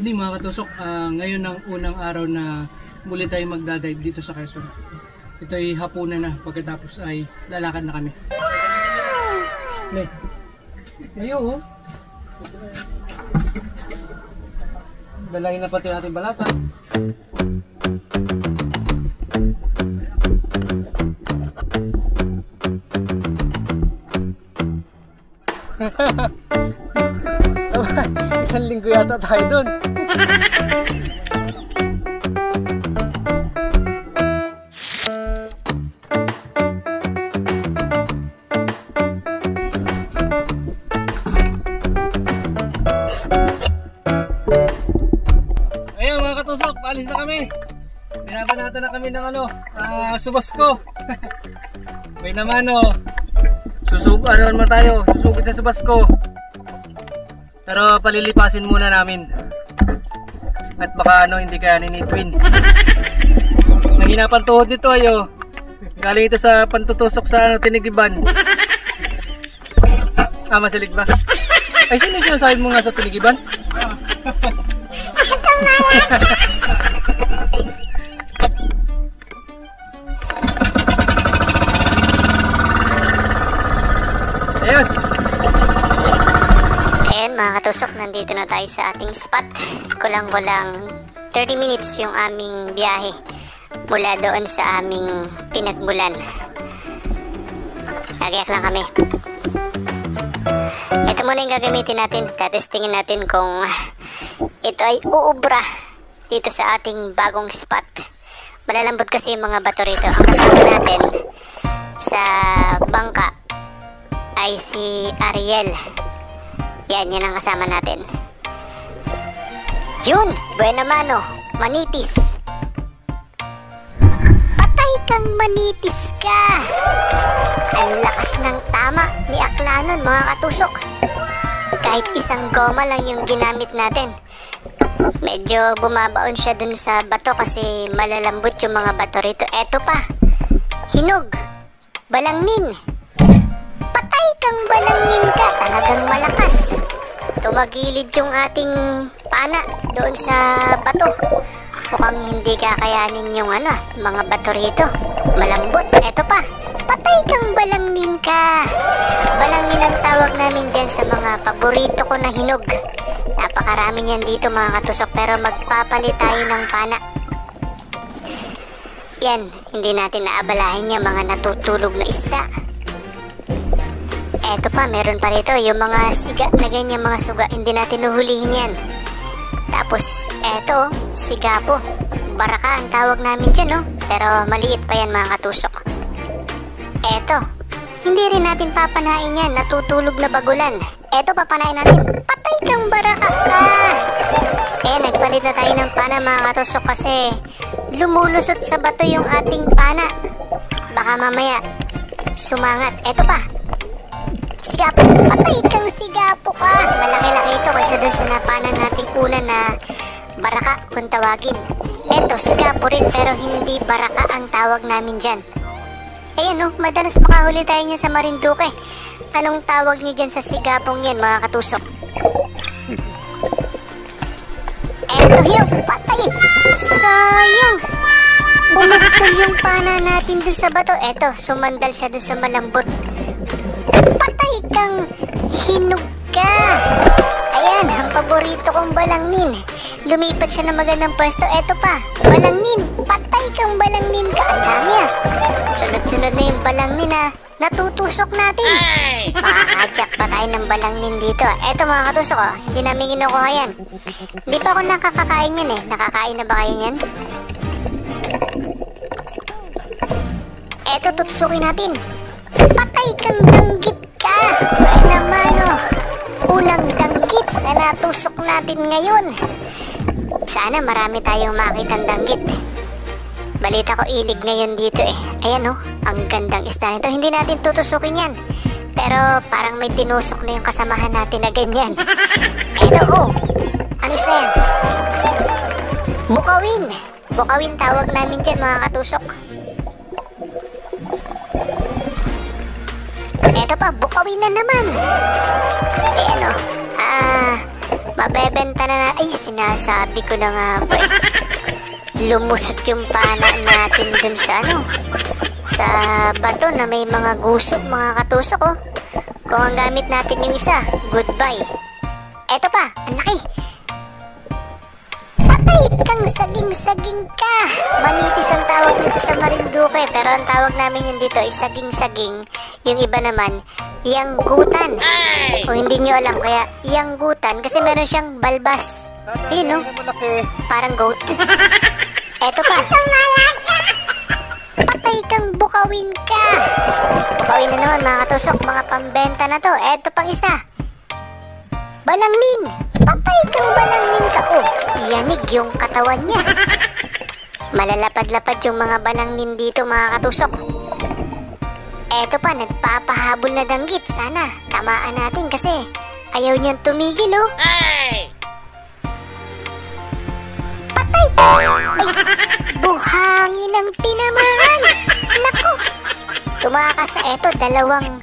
evening mga katusok. Ngayon ang unang araw na muli tayong magdadive dito sa Quezon. Ito ay hapunan na, pagkatapos ay lalakad na kami. Ngayon oh. Dalangin na pati natin balatan. Isang linggo yata tayo dun. Ayan mga katusok, paalis na kami. Binabanata na kami ng Subasko. May naman naman tayo, susugod sa Subasko. Pero palilipasin muna namin. At baka hindi kayanin ni Twin. Nahinapan tuhod nito ayo. Galing ito sa pantutusok sa Tinigiban. Masilig ba? Ay, sino yung sinasabi mo nga sa Tinigiban? Ayos! Mga katusok, nandito na tayo sa ating spot. Kulang-kulang 30 minutes yung aming biyahe mula doon sa aming pinagmulan. Nagayak lang kami. Ito muna yung gagamitin natin. Tatestingin natin kung ito ay uubra dito sa ating bagong spot. Malalambot kasi yung mga bato rito. Ang kasama natin sa bangka ay si Ariel. Yan ang kasama natin. Yun, buena mano, manitis. Patay kang manitis ka. Ang lakas ng tama ni Aklanon mga katusok. Kahit isang goma lang yung ginamit natin. Medyo bumabaon siya dun sa bato kasi malalambot yung mga bato rito. Eto pa, hinog, balangnin. Patay kang balangnin ka, talagang malakas. Tumagilid yung ating pana doon sa bato. Mukhang hindi kakayanin yung mga bato rito. Malambot. Eto pa, patay kang balangnin ka. Balangnin ang tawag namin dyan sa mga paborito ko na hinog. Napakarami niyan dito mga katusok, pero magpapalit tayo ng pana. Yan, hindi natin naabalahin yung mga natutulog na isda. Eto pa, meron pa rito yung mga siga na ganyan, mga suga. Hindi natin nuhulihin yan. Tapos, eto, sigapo. Baraka ang tawag namin dyan, pero maliit pa yan mga katusok. Eto, hindi rin natin papanain yan. Natutulog na bagulan. Eto, papanain natin. Patay kang baraka ka! Nagpalit na tayo ng pana mga katusok kasi lumulusot sa bato yung ating pana. Baka mamaya sumangat. Eto pa, sigapo. Patay kang sigapo ka. Malaki-laki ito kaysa doon sa napanan nating una na baraka kung tawagin. Eto, sigapo rin pero hindi baraka ang tawag namin dyan. Ayan madalas makahuli tayo niya sa Marinduque. Anong tawag niyo dyan sa sigapong yan mga katusok? Eto, hinog. Patay. Sayang. Bumagtol yung pana natin doon sa bato. Eto, sumandal siya doon sa malambot. Patay kang hinog ka. Ayan, ang paborito kong balangnin. Lumipat siya ng magandang pwesto. Eto pa, balangnin. Patay kang balangnin ka. Ang dami Sunod-sunod na yung balangnin natutusok natin. Makakajak pa tayo ng balangnin dito. Eto mga katusok hindi namin kinukuha yan. Hindi pa ako nakakakain yan Nakakain na ba kayo yan? Eto, tutusukin natin. Patay kang danggit ka. Ay naman unang danggit na natusok natin ngayon. Sana marami tayong makitang danggit. Balita ko ilig ngayon dito Ayan ang gandang isda nito. Hindi natin tutusukin yan, pero parang may tinusok na yung kasamahan natin na ganyan. Eto ano isda yan? Bukawin. Bukawin tawag namin dyan mga katusok. Eto pa, bukawin na naman. Ayan Mabebenta na Ay, sinasabi ko na nga ba eh. Lumusot yung pana natin dun sa sa bato na may mga gusok, mga katusok oh. Kung ang gamit natin yung isa, goodbye. Eto pa, ang laki. Patay kang saging-saging ka. Manitis ang tawag dito sa Marinduque, pero ang tawag namin yun dito ay saging-saging. Yung iba naman, yanggutan. Kung hindi nyo alam, kaya yanggutan kasi meron siyang balbas. Yun no? Parang goat. Eto pa. Patay kang bukawin ka. Bukawin na naman mga katusok, mga pambenta na to. Eto pang isa. Balangnin. Patay kang balangnin ka. Oh, yanig yung katawan niya. Malalapad-lapad yung mga balangnin dito mga katusok. Eto pa, nagpapahabol na danggit. Sana tamaan natin kasi ayaw niyang tumigil oh. Patay ka. Ay, buhangin ang tinamaan. Naku. Tumakas sa eto, dalawang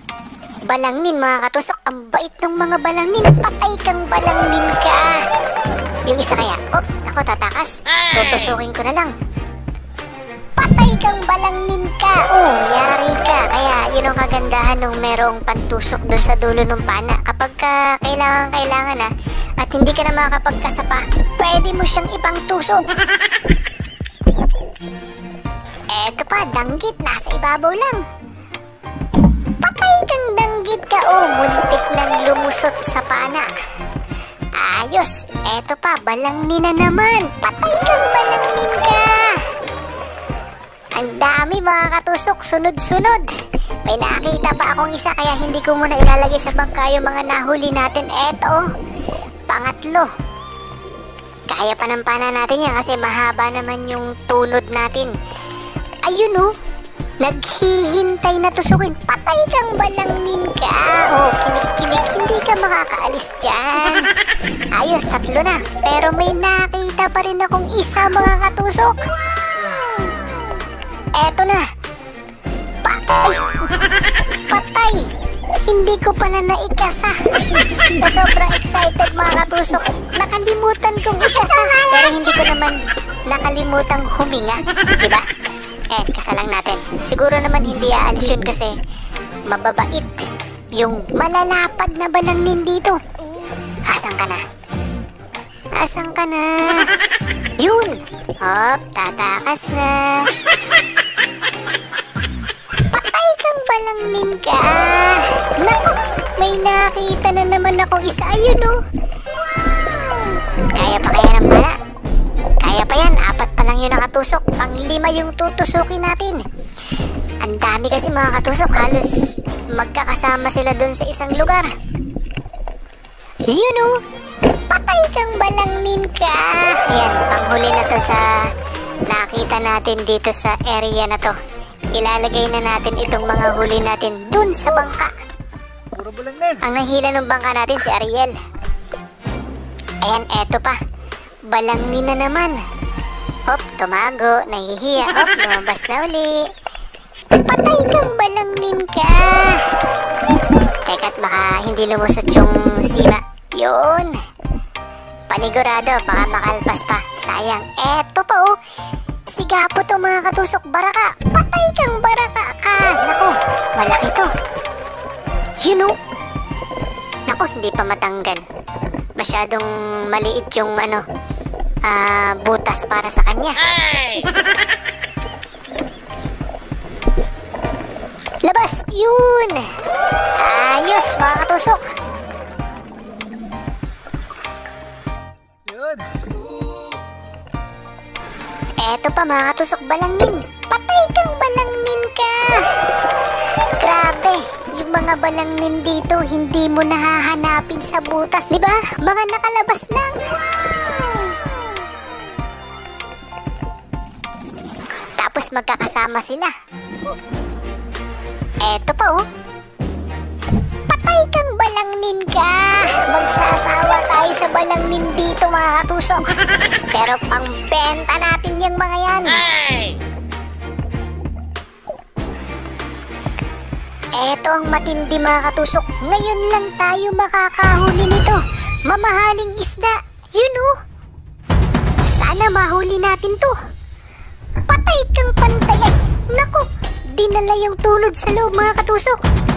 balangnin mga katusok. Ang bait ng mga balangnin. Patay kang balangnin ka. Yung isa kaya, oh, ako tatakas. Tutusukin ko na lang. Patay kang balangnin ka. Oh, yari ka. Kaya yun ang kagandahan nung merong pantusok doon sa dulo ng pana. Kapag kailangan na at hindi ka na makakapagkasapa, pwede mo siyang ipang tusok. Eto pa, danggit. Nasa ibabaw lang. Patay kang danggit ka. Oh, muntik nang lumusot sa pana. Ayos. Eto pa, balangnin na naman. Patay kang balangnin ka. Ang dami mga katusok, sunod-sunod. May nakita pa akong isa kaya hindi ko muna ilalagay sa bangka yung mga nahuli natin. Eto, pangatlo. Kaya pa ng pana natin yan kasi mahaba naman yung tunod natin. Ayun oh, naghihintay na tusukin. Patay kang balangnin ka. Oh, kilig-kilig, hindi ka makakaalis dyan. Ayos, tatlo na. Pero may nakita pa rin akong isa mga katusok. Eto na. Patay. Patay. Hindi ko pala naikasa. Sobrang excited mga katusok. Nakalimutan kong ikasa. Pero hindi ko naman nakalimutang huminga. Diba? Kasalang natin. Siguro naman hindi aalis yun kasi mababait yung malalapad na balangnin dito. Asan ka na? Asan ka na? Yun! Hop, tatakas na. Patay kang balangnin ka. Naku, may nakita na naman ako isa. Ayun oh. Kaya pa kaya ng pana? Kaya pa yan, 4 pa lang yun nakatusok. Pang-5 yung tutusukin natin. Ang dami kasi mga katusok, halos magkakasama sila dun sa isang lugar. Yun oh. Patay kang balangnin ka. Ayan, panghuli na to sa nakita natin dito sa area na to. Ilalagay na natin itong mga huli natin dun sa bangka. Ang nahila ng bangka natin si Ariel. Ayan, eto pa. Balangnin na naman. Hop, tumago, nahihiya. Hop, lumabas na uli. Patay kang balangnin ka. Teka't baka hindi lumusot yung sima. Yun. Panigurado, baka makalpas pa. Sayang. Eto pa oh. Sigapo to mga katusok, baraka. Patay kang baraka ka. Naku, malaki to. Yun oh. Naku, hindi pa matanggal. Masyadong maliit yung butas para sa kanya. Labas! Yun! Ayos mga katusok. Yun. Eto pa mga katusok, balangnin. Patay kang balangnin ka. Grabe, yung mga balangnin dito hindi mo nahahanapin sa butas, di ba? Mga nakalabas lang. Tapos magkakasama sila. Eto pa oh. Patay kang balangnin ka. Magsasawa tayo sa balangnin dito mga katusok. Pero pangbenta natin yung mga yan. Eto ang matindi mga katusok. Ngayon lang tayo makakahuli nito. Mamahaling isda. Yun oh. Sana mahuli natin to. Patay kang pantay. Naku, dinala yung tunod sa loob mga katusok.